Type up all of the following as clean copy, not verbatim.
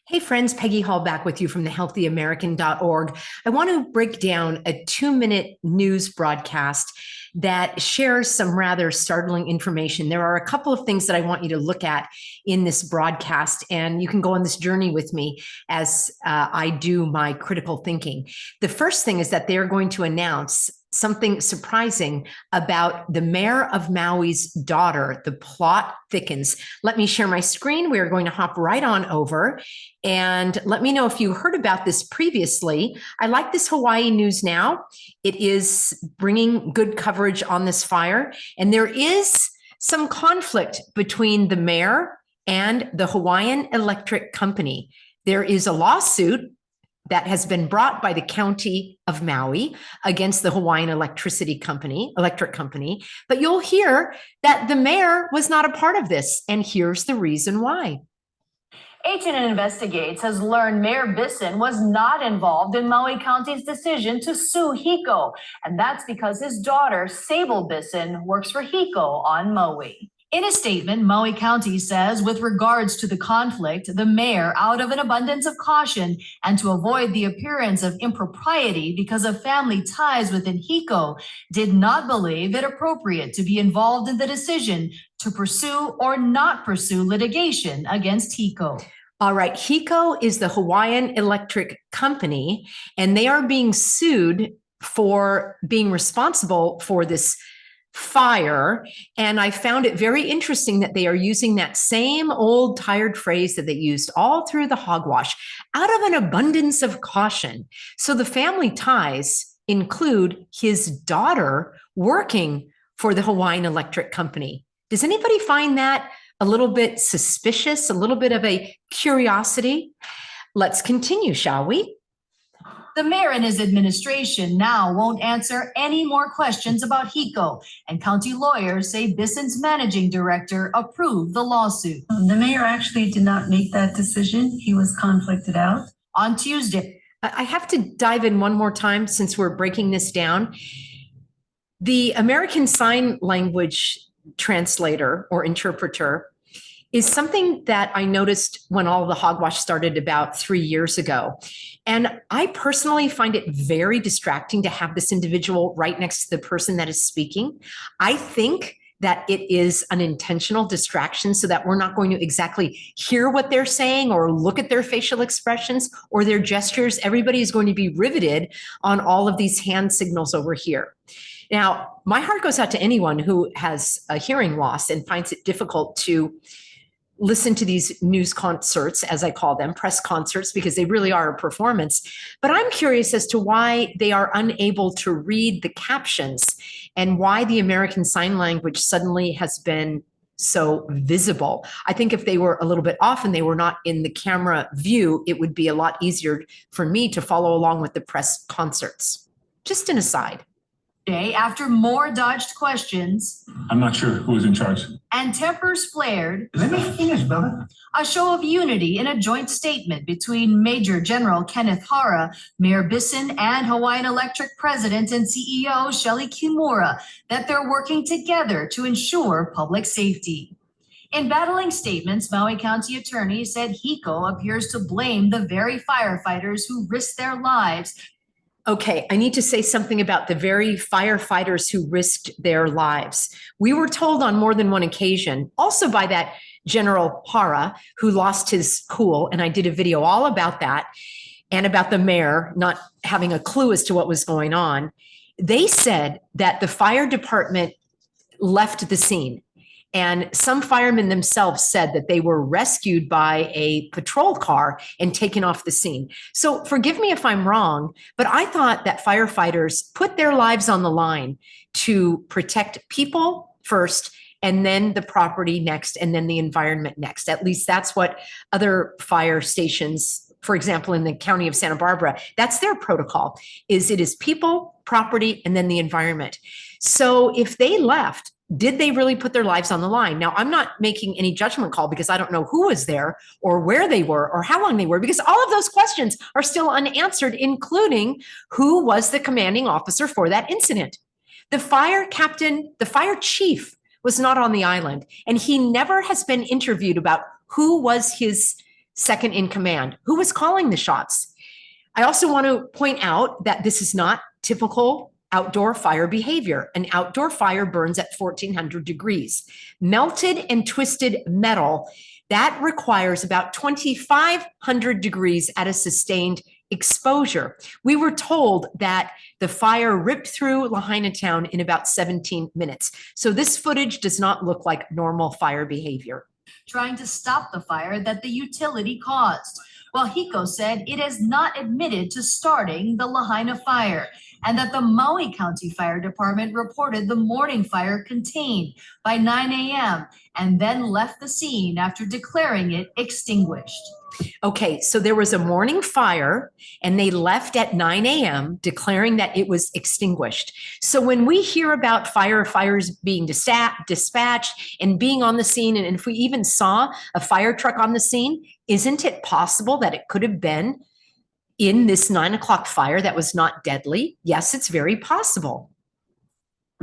Hey friends, Peggy Hall back with you from thehealthyamerican.org. I want to break down a 2-minute news broadcast that shares some rather startling information. There are a couple of things that I want you to look at in this broadcast, and you can go on this journey with me as I do my critical thinking. The first thing is that they're going to announce something surprising about the mayor of Maui's daughter. The plot thickens. Let me share my screen. We're going to hop right on over and let me know if you heard about this previously. I like this Hawaii News Now. It is bringing good coverage on this fire, and there is some conflict between the mayor and the Hawaiian Electric Company. There is a lawsuit that has been brought by the county of Maui against the Hawaiian Electric Company. But you'll hear that the mayor was not a part of this, and here's the reason why. H&N Investigates has learned Mayor Bisson was not involved in Maui County's decision to sue HECO, and that's because his daughter, Sable Bisson, works for HECO on Maui. In a statement, Maui County says with regards to the conflict, the mayor, out of an abundance of caution and to avoid the appearance of impropriety because of family ties within HECO, did not believe it appropriate to be involved in the decision to pursue or not pursue litigation against HECO. All right, HECO is the Hawaiian Electric Company, and they are being sued for being responsible for this fire. And I found it very interesting that they are using that same old tired phrase that they used all through the hogwash, out of an abundance of caution. So the family ties include his daughter working for the Hawaiian Electric Company. Does anybody find that a little bit suspicious, a little bit of a curiosity? Let's continue, shall we? The mayor and his administration now won't answer any more questions about HECO, and county lawyers say Bisson's managing director approved the lawsuit. The mayor actually did not make that decision. He was conflicted out. On Tuesday, I have to dive in one more time since we're breaking this down. The American Sign Language translator or interpreter is something that I noticed when all the hogwash started about 3 years ago. And I personally find it very distracting to have this individual right next to the person that is speaking. I think that it is an intentional distraction so that we're not going to exactly hear what they're saying or look at their facial expressions or their gestures. Everybody is going to be riveted on all of these hand signals over here. Now, my heart goes out to anyone who has a hearing loss and finds it difficult to listen to these news concerts, as I call them, press concerts, because they really are a performance. But I'm curious as to why they are unable to read the captions and why the American Sign Language suddenly has been so visible. I think if they were a little bit off and they were not in the camera view, it would be a lot easier for me to follow along with the press concerts. Just an aside. After more dodged questions, I'm not sure who is in charge. And tempers flared, Let me finish, brother. a show of unity in a joint statement between Major General Kenneth Hara, Mayor Bisson, and Hawaiian Electric President and CEO Shelly Kimura that they're working together to ensure public safety. In battling statements, Maui County Attorney said HECO appears to blame the very firefighters who risked their lives. Okay, I need to say something about the very firefighters who risked their lives. We were told on more than one occasion, also by that General Hara, who lost his cool, and I did a video all about that, and about the mayor not having a clue as to what was going on. They said that the fire department left the scene. And some firemen themselves said that they were rescued by a patrol car and taken off the scene. So forgive me if I'm wrong, but I thought that firefighters put their lives on the line to protect people first, and then the property next, and then the environment next. At least that's what other fire stations, for example, in the county of Santa Barbara, that's their protocol, is it is people, property, and then the environment. So if they left, did they really put their lives on the line? Now, I'm not making any judgment call because I don't know who was there or where they were or how long they were, because all of those questions are still unanswered, including who was the commanding officer for that incident. The fire captain, the fire chief was not on the island, and he never has been interviewed about who was his second in command. Who was calling the shots? I also want to point out that this is not typical outdoor fire behavior. An outdoor fire burns at 1400 degrees. Melted and twisted metal, that requires about 2500 degrees at a sustained exposure. We were told that the fire ripped through Lahaina town in about 17 minutes. So this footage does not look like normal fire behavior. Trying to stop the fire that the utility caused. Well, HECO said it has not admitted to starting the Lahaina fire and that the Maui County Fire Department reported the morning fire contained by 9 a.m. and then left the scene after declaring it extinguished. Okay, so there was a morning fire and they left at 9 a.m. declaring that it was extinguished. So when we hear about firefighters being dispatched and being on the scene, and if we even saw a fire truck on the scene, isn't it possible that it could have been in this 9 o'clock fire that was not deadly? Yes, it's very possible.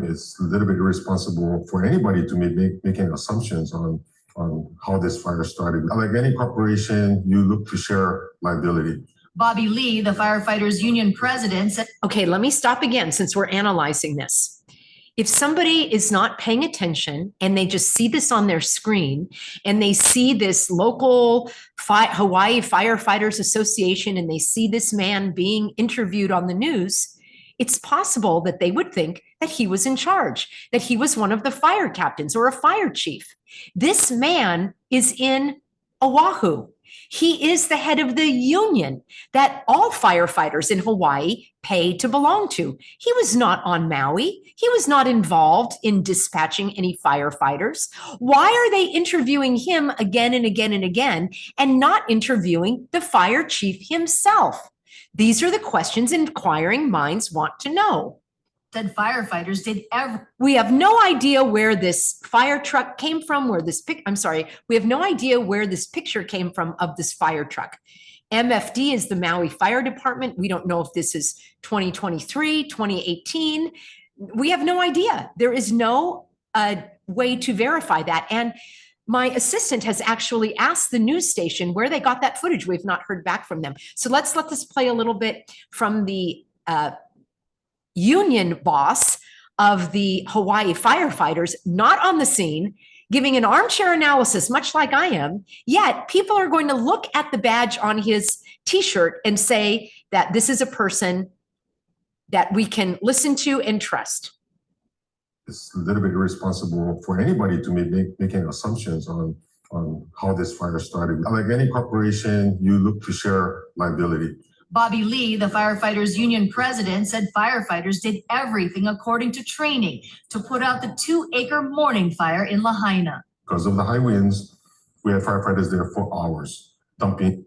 It's a little bit irresponsible for anybody to making assumptions on how this fire started. Like any corporation, you look to share liability. Bobby Lee, the firefighters union president, said, okay, let me stop again since we're analyzing this. If somebody is not paying attention and they just see this on their screen and they see this local Hawaii Firefighters Association and they see this man being interviewed on the news, it's possible that they would think that he was in charge, that he was one of the fire captains or a fire chief. This man is in Oahu. He is the head of the union that all firefighters in Hawaii pay to belong to. He was not on Maui. He was not involved in dispatching any firefighters. Why are they interviewing him again and again and again and not interviewing the fire chief himself? These are the questions inquiring minds want to know. Said firefighters did We have no idea where this fire truck came from, we have no idea where this picture came from of this fire truck. MFD is the Maui Fire Department. We don't know if this is 2023, 2018. We have no idea. There is no way to verify that. And my assistant has actually asked the news station where they got that footage. We've not heard back from them. So let's let this play a little bit from the union boss of the Hawaii firefighters, not on the scene, giving an armchair analysis, much like I am, yet people are going to look at the badge on his t-shirt and say that this is a person that we can listen to and trust. It's a little bit irresponsible for anybody to making assumptions on how this fire started. Like any corporation, you look to share liability. Bobby Lee, the firefighters union president, said firefighters did everything according to training to put out the 2-acre morning fire in Lahaina. Because of the high winds, we had firefighters there for hours, dumping.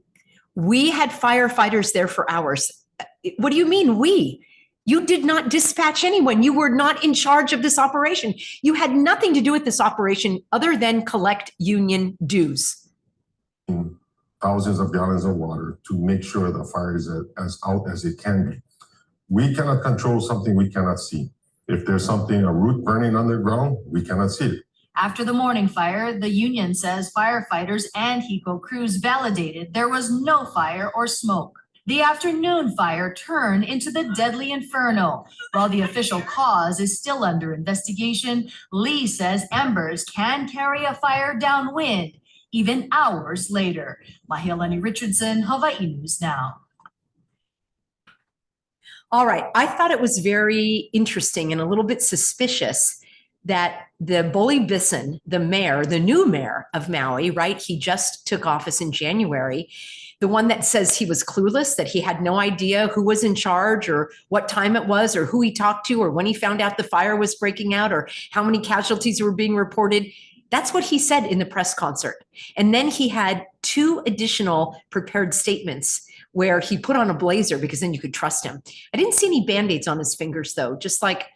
We had firefighters there for hours. What do you mean we? You did not dispatch anyone. You were not in charge of this operation. You had nothing to do with this operation other than collect union dues. Thousands of gallons of water to make sure the fire is as out as it can be. We cannot control something we cannot see. If there's something, a root burning underground, we cannot see it. After the morning fire, the union says firefighters and HECO crews validated there was no fire or smoke. The afternoon fire turned into the deadly inferno. While the official cause is still under investigation, Lee says embers can carry a fire downwind even hours later. Mahealani Richardson, Hawaii News Now. All right, I thought it was very interesting and a little bit suspicious that the Bully Bison, the mayor, the new mayor of Maui, right? He just took office in January. The one that says he was clueless, that he had no idea who was in charge or what time it was or who he talked to or when he found out the fire was breaking out or how many casualties were being reported. That's what he said in the press concert. And then he had 2 additional prepared statements where he put on a blazer because then you could trust him. I didn't see any Band-Aids on his fingers though, just like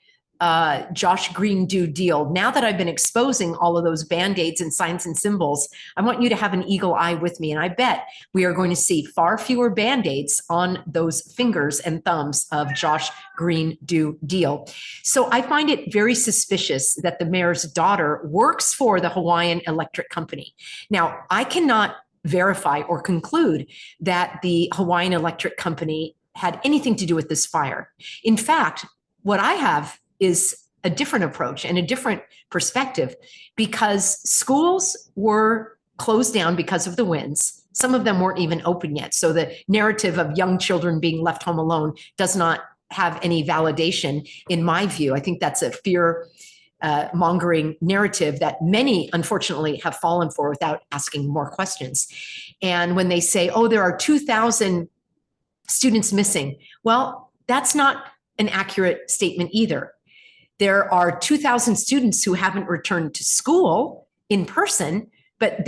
Josh Green do deal. Now that I've been exposing all of those Band-Aids and signs and symbols, I want you to have an eagle eye with me. And I bet we are going to see far fewer Band-Aids on those fingers and thumbs of Josh Green do deal. So I find it very suspicious that the mayor's daughter works for the Hawaiian Electric Company. Now, I cannot verify or conclude that the Hawaiian Electric Company had anything to do with this fire. In fact, what I have is a different approach and a different perspective, because schools were closed down because of the winds. Some of them weren't even open yet. So the narrative of young children being left home alone does not have any validation in my view. I think that's a fear mongering narrative that many, unfortunately, have fallen for without asking more questions. And when they say, oh, there are 2,000 students missing, well, that's not an accurate statement either. There are 2,000 students who haven't returned to school in person, but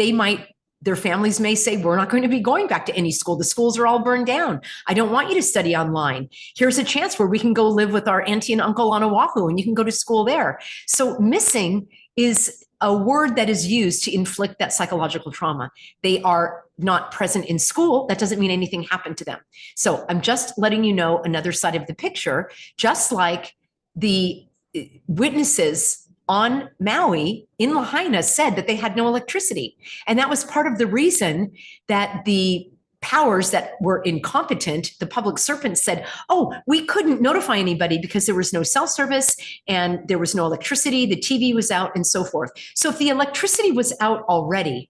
their families may say, we're not going to be going back to any school. The schools are all burned down. I don't want you to study online. Here's a chance where we can go live with our auntie and uncle on Oahu, and you can go to school there. So missing is a word that is used to inflict that psychological trauma. They are not present in school. That doesn't mean anything happened to them. So I'm just letting you know another side of the picture, just like the witnesses on Maui in Lahaina said that they had no electricity. And that was part of the reason that the powers that were incompetent, the public servants, said, oh, we couldn't notify anybody because there was no cell service and there was no electricity, the TV was out and so forth. So if the electricity was out already,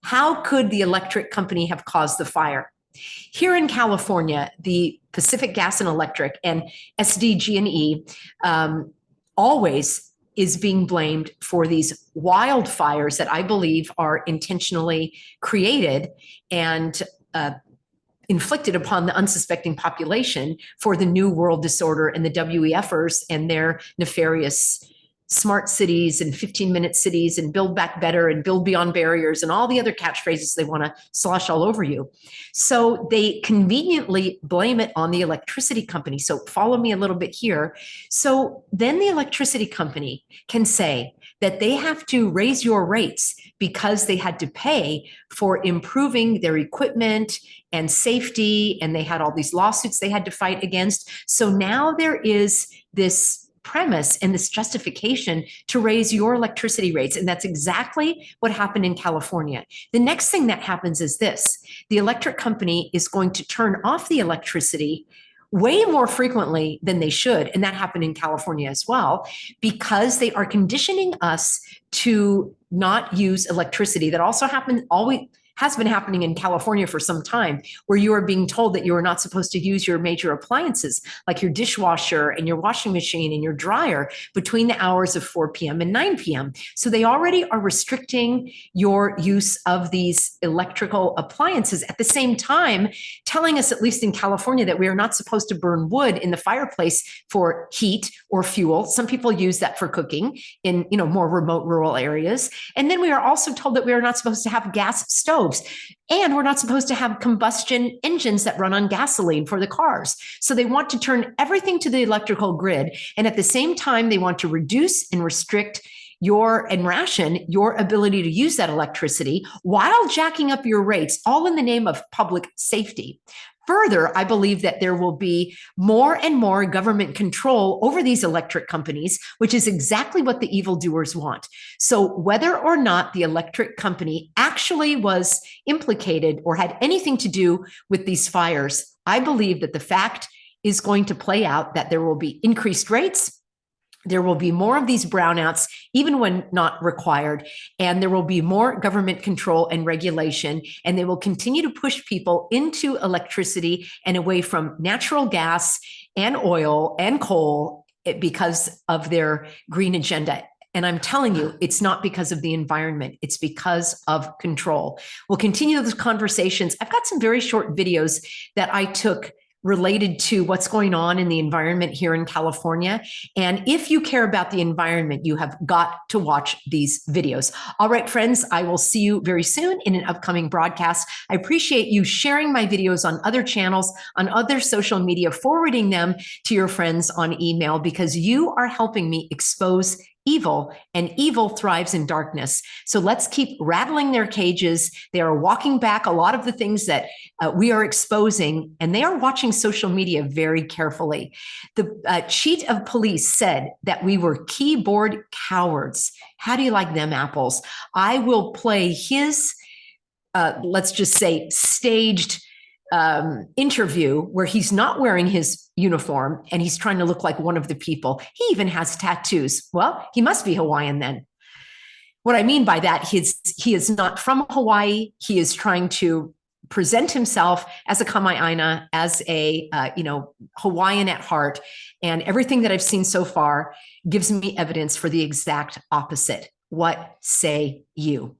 how could the electric company have caused the fire? Here in California, the Pacific Gas and Electric and SDG&E always is being blamed for these wildfires that I believe are intentionally created and inflicted upon the unsuspecting population for the New World Disorder and the WEFers and their nefarious smart cities and 15-minute cities and build back better and build beyond barriers and all the other catchphrases they want to slosh all over you. So they conveniently blame it on the electricity company. So follow me a little bit here. So then the electricity company can say that they have to raise your rates because they had to pay for improving their equipment and safety, and they had all these lawsuits they had to fight against. So now there is this premise and this justification to raise your electricity rates. And that's exactly what happened in California. The next thing that happens is this: the electric company is going to turn off the electricity way more frequently than they should. And that happened in California as well, because they are conditioning us to not use electricity. That also has been happening in California for some time, where you are being told that you are not supposed to use your major appliances like your dishwasher and your washing machine and your dryer between the hours of 4 p.m. and 9 p.m. So they already are restricting your use of these electrical appliances, at the same time telling us, at least in California, that we are not supposed to burn wood in the fireplace for heat or fuel. Some people use that for cooking in more remote rural areas. And then we are also told that we are not supposed to have gas stoves. And we're not supposed to have combustion engines that run on gasoline for the cars. So they want to turn everything to the electrical grid. And at the same time, they want to reduce and restrict and ration your ability to use that electricity while jacking up your rates, all in the name of public safety. Further, I believe that there will be more and more government control over these electric companies, which is exactly what the evildoers want. So whether or not the electric company actually was implicated or had anything to do with these fires, I believe that the fact is going to play out that there will be increased rates. There will be more of these brownouts, even when not required, and there will be more government control and regulation, and they will continue to push people into electricity and away from natural gas and oil and coal because of their green agenda. And I'm telling you, it's not because of the environment. It's because of control. We'll continue those conversations. I've got some very short videos that I took related to what's going on in the environment here in California. And if you care about the environment, you have got to watch these videos. All right, friends, I will see you very soon in an upcoming broadcast. I appreciate you sharing my videos on other channels, on other social media, forwarding them to your friends on email, because you are helping me expose evil, and evil thrives in darkness. So let's keep rattling their cages. They are walking back a lot of the things that we are exposing, and they are watching social media very carefully. The chief of police said that we were keyboard cowards. How do you like them apples? I will play his let's just say, staged interview where he's not wearing his uniform and he's trying to look like one of the people. He even has tattoos. Well, he must be Hawaiian then. What I mean by that, he is not from Hawaii. He is trying to present himself as a kamaiaina, as a Hawaiian at heart, and everything that I've seen so far gives me evidence for the exact opposite. What say you?